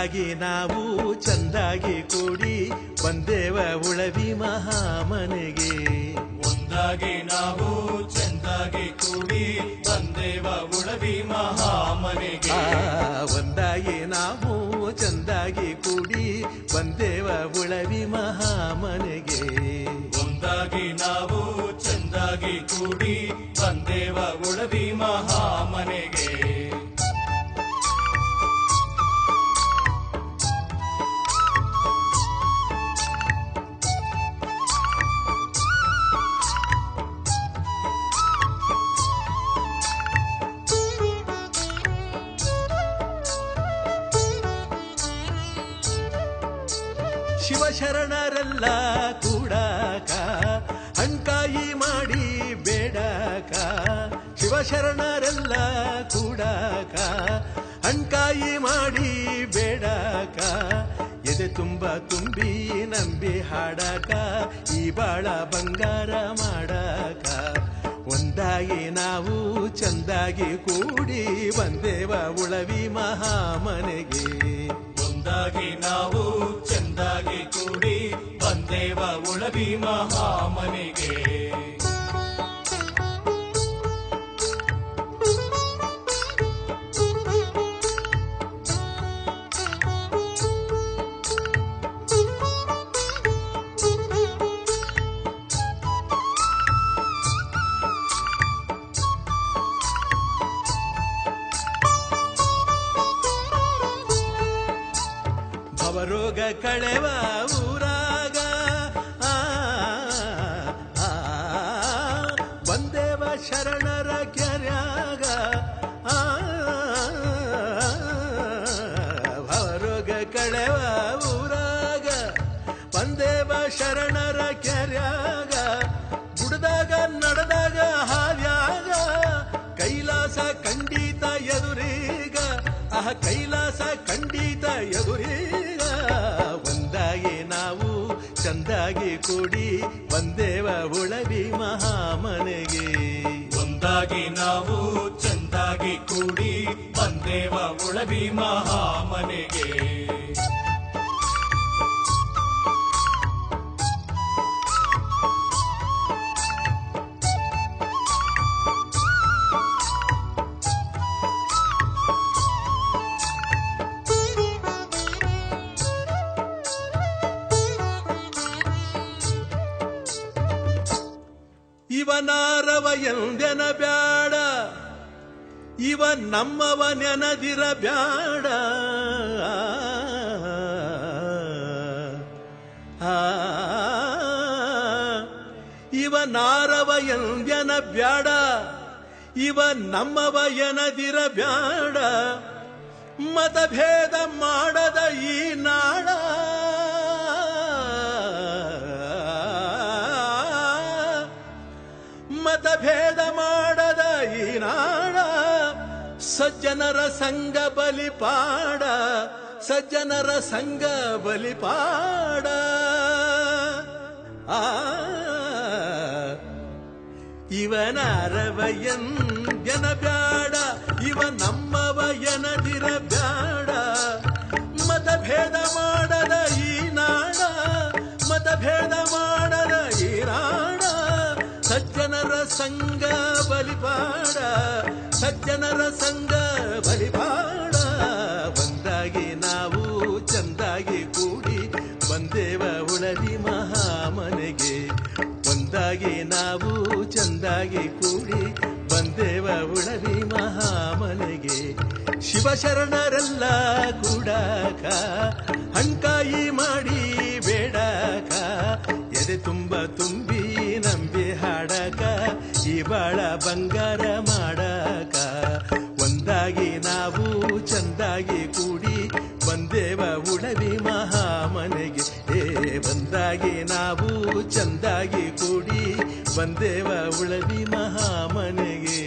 ಒಂದಾಗಿ ನಾವು ಚಂದಾಗಿ ಕೂಡಿ ಬಂದೇವ ಉಳವಿ ಮಹಾಮನೆಗೆ. ಒಂದಾಗಿ ನಾವು ಚಂದಾಗಿ ಕೂಡಿ ಬಂದೇವ ಉಳವಿ ಮಹಾಮನೆಗೆ. ಒಂದಾಗಿ ನಾವು ಚಂದಾಗಿ ಕೂಡಿ ಬಂದೇವ ಉಳವಿ ಮಹಾಮನೆಗೆ. ಒಂದಾಗಿ ನಾವು ಚಂದಾಗಿ ಕೂಡಿ ಬಂದೇವ ಉಳವಿ ಮಹಾಮನೆಗೆ. ಶಿವಶರಣರೆಲ್ಲ ಕೂಡಾಕ ಹಣ್ಕಾಯಿ ಮಾಡಿ ಬೇಡಕ. ಶಿವಶರಣರೆಲ್ಲ ಕೂಡಾಕ ಹಣ್ಕಾಯಿ ಮಾಡಿ ಬೇಡಕ. ಎದೆ ತುಂಬ ತುಂಬಿ ನಂಬಿ ಹಾಡಕ ಈ ಬಾಳ ಬಂಗಾರ ಮಾಡಕ. ಒಂದಾಗಿ ನಾವು ಚಂದಾಗಿ ಕೂಡಿ ಬಂದೇವ ಉಳವಿ ಮಹಾಮನೆಗೆ. ಒಂದಾಗಿ ನಾವು ಚಂದಾಗಿ ಕೂಡಿ ಬಂದೇವ ಉಳವಿ ಮಹಾಮನೆಗೆ. ಭವರೋಗ ಕಳೆವ ಊರಾಗ ಬಂದೇವ ಶರಣರ ಕೆರ್ಯಾಗ. ಭವರೋಗ ಕಳೆವ ಊರಾಗ ಬಂದೇವ ಶರಣರ ಕೆರ್ಯಾಗ. ಗುಡ್ದಾಗ ನಡೆದಾಗ ಹಾವ್ಯಾಗ ಕೈಲಾಸ ಖಂಡಿತ ಎದುರೀಗ. ಕೈಲಾಸ ಖಂಡಿತ ಎದುರೀಗ. ಒಂದಾಗಿ ನಾವು ಚಂದಾಗಿ ಕೂಡಿ ಬಂದೇವ ಉಳವಿ ಮಹಾಮನೆಗೆ. ಒಂದಾಗಿ ನಾವು ಚಂದಾಗಿ ಕೂಡಿ ಬಂದೇವ ಉಳವಿ ಮಹಾಮನೆಗೆ. ಇವನಾರವ ಎಂದೆನ ಬ್ಯಾಡ, ಇವ ನಮ್ಮವ ನೆನದಿರ ಬ್ಯಾಡ. ಇವನಾರವ ಎಂದೆನ ಬ್ಯಾಡ, ಇವ ನಮ್ಮವ ಎನದಿರ ಬ್ಯಾಡ. ಮತಭೇದ ಮಾಡದ ಈ ನಾಡ ಮತಭೇದ ಮಾಡದ ಈ ನಾಡ. ಸಜ್ಜನರ ಸಂಘ ಬಲಿಪಾಡ, ಸಜ್ಜನರ ಸಂಘ ಬಲಿಪಾಡ. ಇವನಾರವ ಎಂದೆನ ಬ್ಯಾಡ, ಇವ ನಮ್ಮವ ಎನದಿರ ಬ್ಯಾಡ. ಮತಭೇದ ಮಾಡದ ಈ ನಾಡ, ಮತಭೇದ ಮಾಡದ ಈ ನಾಡ. ಸಜ್ಜನರ ಸಂಘ ಬಲಿಪಾಡ, ಸಜ್ಜನರ ಸಂಘ ಬಲಿಪಾಡ. ಒಂದಾಗಿ ನಾವು ಚಂದಾಗಿ ಕೂಡಿ ಬಂದೇವ ಉಳವಿ ಮಹಾಮನೆಗೆ. ಒಂದಾಗಿ ನಾವು ಚಂದಾಗಿ ಕೂಡಿ ಬಂದೇವ ಉಳವಿ ಮಹಾಮನೆಗೆ. ಶಿವಶರಣರೆಲ್ಲ ಕೂಡಾಕ ಹಣ್ಕಾಯಿ ಮಾಡಿ ಬೇಡಕ. ಎದೆ ತುಂಬ ತುಂಬಿ ನಂಬಿ ಹಾಡಕ ಈ ಬಾಳ ಬಂಗಾರ ಮಾಡಕ. ಒಂದಾಗಿ ನಾವು ಚಂದಾಗಿ ಕೂಡಿ ಬಂದೇವ ಉಳವಿ ಮಹಾಮನೆಗೆ. ಒಂದಾಗಿ ನಾವು ಚಂದಾಗಿ ಕೂಡಿ ಬಂದೇವ ಉಳವಿ ಮಹಾಮನೆಗೆ.